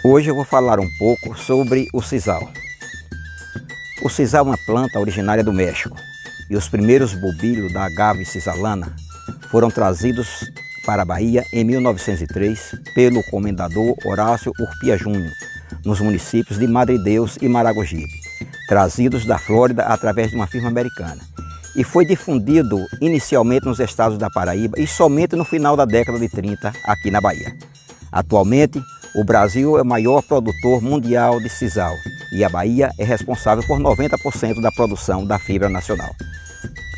Hoje eu vou falar um pouco sobre o sisal. O sisal é uma planta originária do México e os primeiros bulbilhos da agave sisalana foram trazidos para a Bahia em 1903 pelo comendador Horácio Urpia Júnior, nos municípios de Madre Deus e Maragogipe, trazidos da Flórida através de uma firma americana. E foi difundido inicialmente nos estados da Paraíba e somente no final da década de 30 aqui na Bahia. Atualmente, o Brasil é o maior produtor mundial de sisal e a Bahia é responsável por 90% da produção da fibra nacional.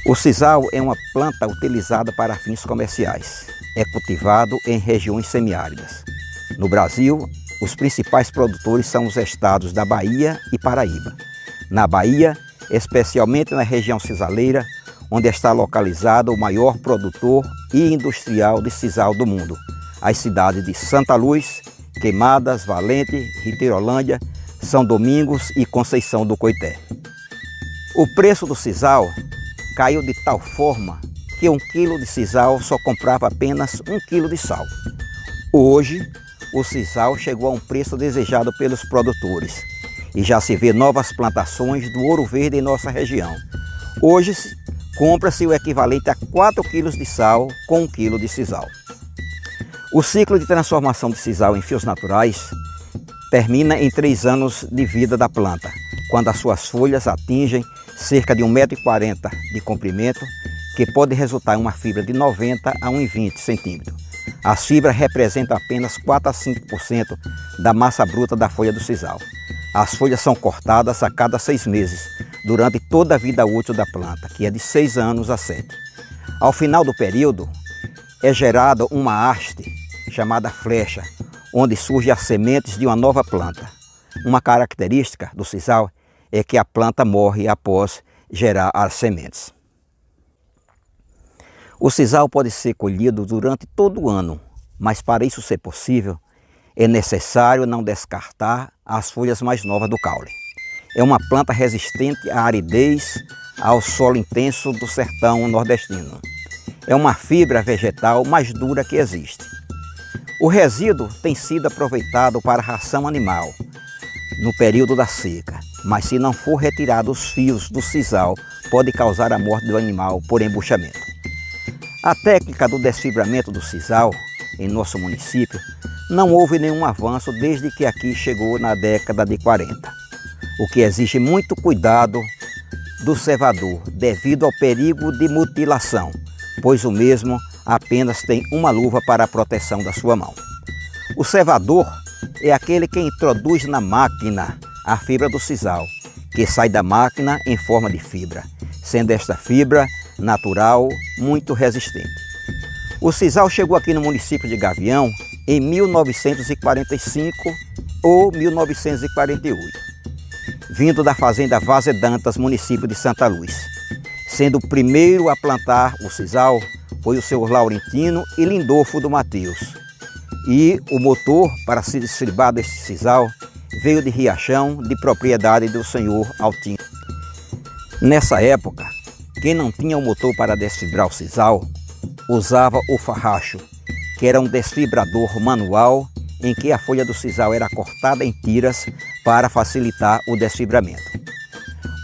O sisal é uma planta utilizada para fins comerciais. É cultivado em regiões semiáridas. No Brasil, os principais produtores são os estados da Bahia e Paraíba. Na Bahia, especialmente na região sisaleira, onde está localizado o maior produtor e industrial de sisal do mundo, as cidades de Santa Luz, Queimadas, Valente, Riterolândia, São Domingos e Conceição do Coité. O preço do sisal caiu de tal forma que 1 quilo de sisal só comprava apenas 1 quilo de sal. Hoje, o sisal chegou a um preço desejado pelos produtores e já se vê novas plantações do ouro verde em nossa região. Hoje, compra-se o equivalente a 4 quilos de sal com 1 quilo de sisal. O ciclo de transformação de sisal em fios naturais termina em 3 anos de vida da planta, quando as suas folhas atingem cerca de 1,40 m de comprimento, que pode resultar em uma fibra de 90 a 1,20 centímetros. As fibras representam apenas 4 a 5% da massa bruta da folha do sisal. As folhas são cortadas a cada 6 meses, durante toda a vida útil da planta, que é de 6 anos a 7. Ao final do período, é gerada uma haste chamada flecha, onde surgem as sementes de uma nova planta. Uma característica do sisal é que a planta morre após gerar as sementes. O sisal pode ser colhido durante todo o ano, mas para isso ser possível, é necessário não descartar as folhas mais novas do caule. É uma planta resistente à aridez, ao solo intenso do sertão nordestino. É uma fibra vegetal mais dura que existe. O resíduo tem sido aproveitado para ração animal no período da seca, mas se não for retirado os fios do sisal, pode causar a morte do animal por embuchamento. A técnica do desfibramento do sisal em nosso município não houve nenhum avanço desde que aqui chegou na década de 40, o que exige muito cuidado do cevador devido ao perigo de mutilação, pois o mesmo apenas tem uma luva para a proteção da sua mão. O cevador é aquele que introduz na máquina a fibra do sisal, que sai da máquina em forma de fibra, sendo esta fibra natural muito resistente. O sisal chegou aqui no município de Gavião em 1945 ou 1948, vindo da fazenda Vazedantas, município de Santa Luz. Sendo o primeiro a plantar o sisal foi o seu Laurentino e Lindolfo do Mateus. E o motor para se desfibar desse sisal veio de Riachão, de propriedade do senhor Altino. Nessa época, quem não tinha o motor para desfibrar o sisal usava o farracho, que era um desfibrador manual em que a folha do sisal era cortada em tiras para facilitar o desfibramento.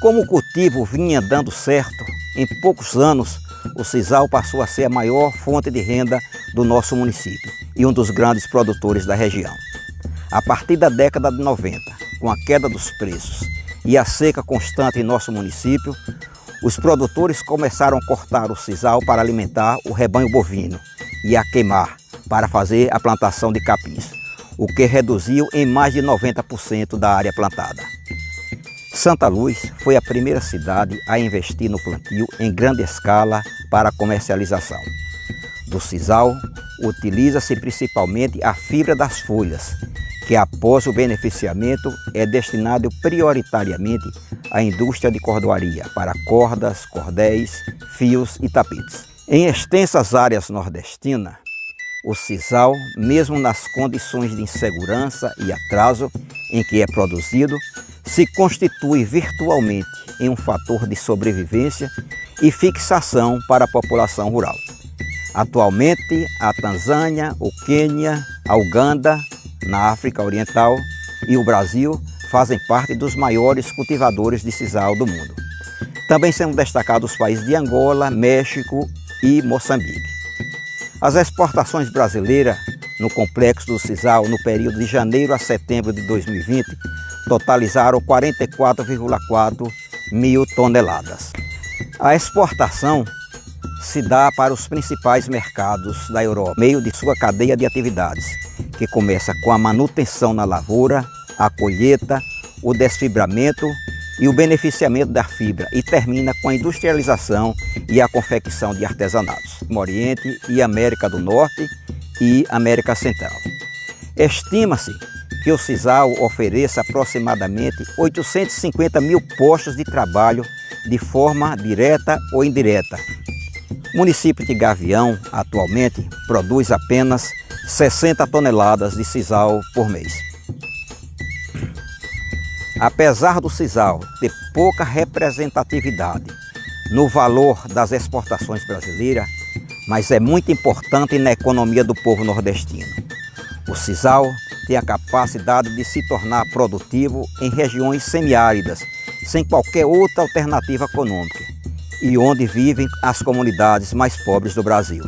Como o cultivo vinha dando certo, em poucos anos o sisal passou a ser a maior fonte de renda do nosso município e um dos grandes produtores da região. A partir da década de 90, com a queda dos preços e a seca constante em nosso município, os produtores começaram a cortar o sisal para alimentar o rebanho bovino e a queimar para fazer a plantação de capins, o que reduziu em mais de 90% da área plantada. Santa Luz foi a primeira cidade a investir no plantio em grande escala para a comercialização. Do sisal, utiliza-se principalmente a fibra das folhas, que após o beneficiamento é destinado prioritariamente à indústria de cordoaria para cordas, cordéis, fios e tapetes. Em extensas áreas nordestinas, o sisal, mesmo nas condições de insegurança e atraso em que é produzido, se constitui virtualmente em um fator de sobrevivência e fixação para a população rural. Atualmente, a Tanzânia, o Quênia, a Uganda, na África Oriental, e o Brasil fazem parte dos maiores cultivadores de sisal do mundo. Também sendo destacados os países de Angola, México e Moçambique. As exportações brasileiras no complexo do sisal no período de janeiro a setembro de 2020 totalizaram 44,4 mil toneladas. A exportação se dá para os principais mercados da Europa, meio de sua cadeia de atividades, que começa com a manutenção na lavoura, a colheita, o desfibramento e o beneficiamento da fibra e termina com a industrialização e a confecção de artesanatos no Oriente e América do Norte e América Central. Estima-se que o sisal ofereça aproximadamente 850 mil postos de trabalho de forma direta ou indireta. O município de Gavião, atualmente, produz apenas 60 toneladas de sisal por mês. Apesar do sisal ter pouca representatividade no valor das exportações brasileiras, mas é muito importante na economia do povo nordestino. O sisal tem a capacidade de se tornar produtivo em regiões semiáridas, sem qualquer outra alternativa econômica, e onde vivem as comunidades mais pobres do Brasil.